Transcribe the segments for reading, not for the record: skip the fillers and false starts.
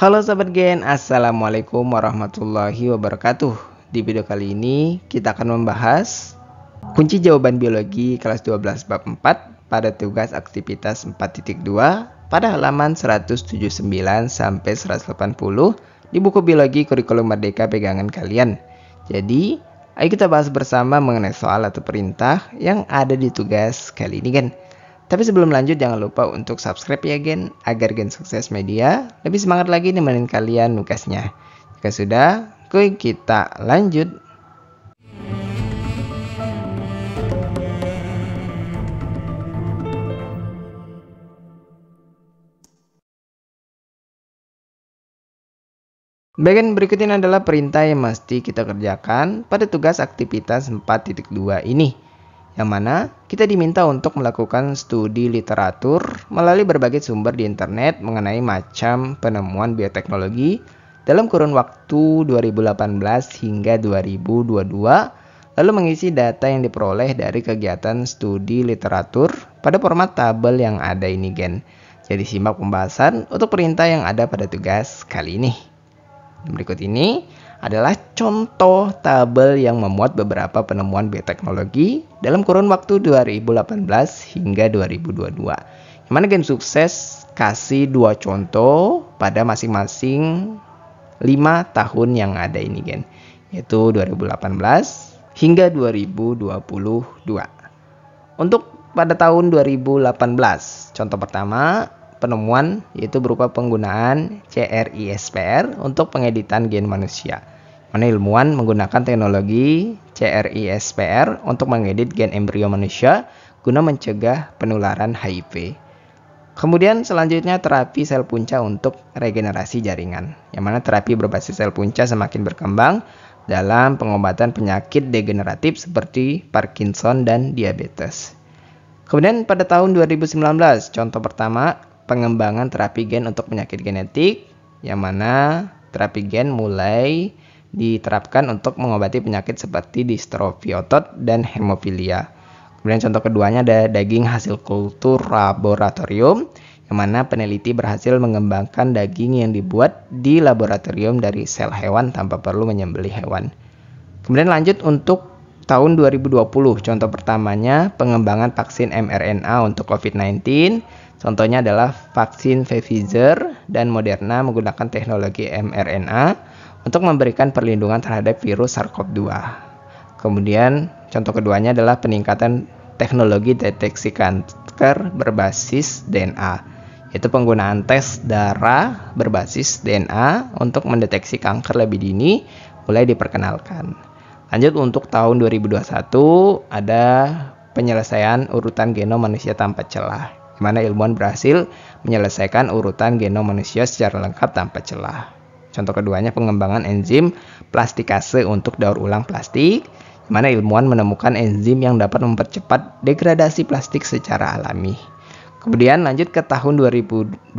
Halo Sobat Gen, Assalamualaikum warahmatullahi wabarakatuh. Di video kali ini kita akan membahas kunci jawaban biologi kelas 12 bab 4 pada tugas aktivitas 4.2 pada halaman 179 sampai 180 di buku biologi kurikulum merdeka pegangan kalian. Jadi, ayo kita bahas bersama mengenai soal atau perintah yang ada di tugas kali ini, Gen. Tapi sebelum lanjut, jangan lupa untuk subscribe ya, Gen, agar Gen Sukses Media lebih semangat lagi nemenin kalian nugasnya. Jika sudah, kita lanjut. Bagian berikut ini adalah perintah yang mesti kita kerjakan pada tugas aktivitas 4.2 ini, yang mana kita diminta untuk melakukan studi literatur melalui berbagai sumber di internet mengenai macam penemuan bioteknologi dalam kurun waktu 2018 hingga 2022, lalu mengisi data yang diperoleh dari kegiatan studi literatur pada format tabel yang ada ini, Gen. Jadi simak pembahasan untuk perintah yang ada pada tugas kali ini. Berikut ini adalah contoh tabel yang memuat beberapa penemuan bioteknologi dalam kurun waktu 2018 hingga 2022. Yang mana Gen Sukses kasih 2 contoh pada masing-masing 5 tahun yang ada ini, Gen. Yaitu 2018 hingga 2022. Untuk pada tahun 2018, contoh pertama penemuan yaitu berupa penggunaan CRISPR untuk pengeditan gen manusia. Mana ilmuwan menggunakan teknologi CRISPR untuk mengedit gen embrio manusia guna mencegah penularan HIV. Kemudian selanjutnya terapi sel punca untuk regenerasi jaringan. Yang mana terapi berbasis sel punca semakin berkembang dalam pengobatan penyakit degeneratif seperti Parkinson dan diabetes. Kemudian pada tahun 2019, contoh pertama pengembangan terapi gen untuk penyakit genetik, yang mana terapi gen mulai diterapkan untuk mengobati penyakit seperti distrofi otot dan hemofilia. Kemudian contoh keduanya ada daging hasil kultur laboratorium, yang mana peneliti berhasil mengembangkan daging yang dibuat di laboratorium dari sel hewan tanpa perlu menyembelih hewan. Kemudian lanjut untuk tahun 2020, contoh pertamanya pengembangan vaksin mRNA untuk COVID-19. Contohnya adalah vaksin Pfizer dan Moderna menggunakan teknologi mRNA untuk memberikan perlindungan terhadap virus SARS-CoV-2. Kemudian contoh keduanya adalah peningkatan teknologi deteksi kanker berbasis DNA, yaitu penggunaan tes darah berbasis DNA untuk mendeteksi kanker lebih dini mulai diperkenalkan. Lanjut untuk tahun 2021 ada penyelesaian urutan genom manusia tanpa celah, di mana ilmuwan berhasil menyelesaikan urutan genom manusia secara lengkap tanpa celah. Contoh keduanya pengembangan enzim plastikase untuk daur ulang plastik, di mana ilmuwan menemukan enzim yang dapat mempercepat degradasi plastik secara alami. Kemudian lanjut ke tahun 2022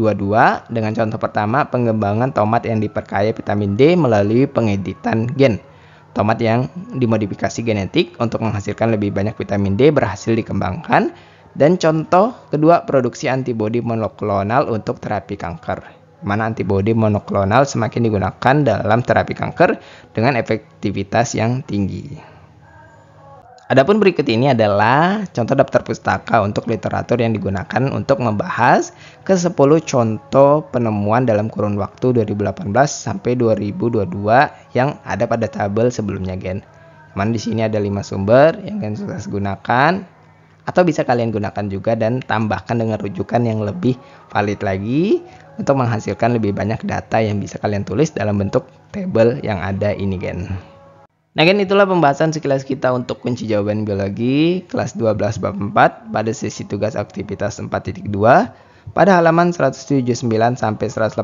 dengan contoh pertama pengembangan tomat yang diperkaya vitamin D melalui pengeditan gen. Tomat yang dimodifikasi genetik untuk menghasilkan lebih banyak vitamin D berhasil dikembangkan. Dan contoh kedua produksi antibodi monoklonal untuk terapi kanker, mana antibodi monoklonal semakin digunakan dalam terapi kanker dengan efektivitas yang tinggi. Adapun berikut ini adalah contoh daftar pustaka untuk literatur yang digunakan untuk membahas ke-10 contoh penemuan dalam kurun waktu 2018 sampai 2022 yang ada pada tabel sebelumnya, Gen. Mana di sini ada 5 sumber yang Gen Sukses gunakan, atau bisa kalian gunakan juga dan tambahkan dengan rujukan yang lebih valid lagi untuk menghasilkan lebih banyak data yang bisa kalian tulis dalam bentuk tabel yang ada ini, Gen. Nah, Gen, itulah pembahasan sekilas kita untuk kunci jawaban biologi kelas 12 bab 4 pada sesi tugas aktivitas 4.2 pada halaman 179 sampai 180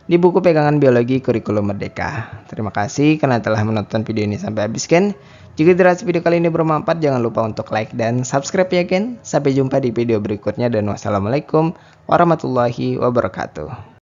di buku pegangan biologi kurikulum merdeka. Terima kasih karena telah menonton video ini sampai habis, Gen. Jika dirasa video kali ini bermanfaat, jangan lupa untuk like dan subscribe ya, Gen. Sampai jumpa di video berikutnya dan wassalamualaikum warahmatullahi wabarakatuh.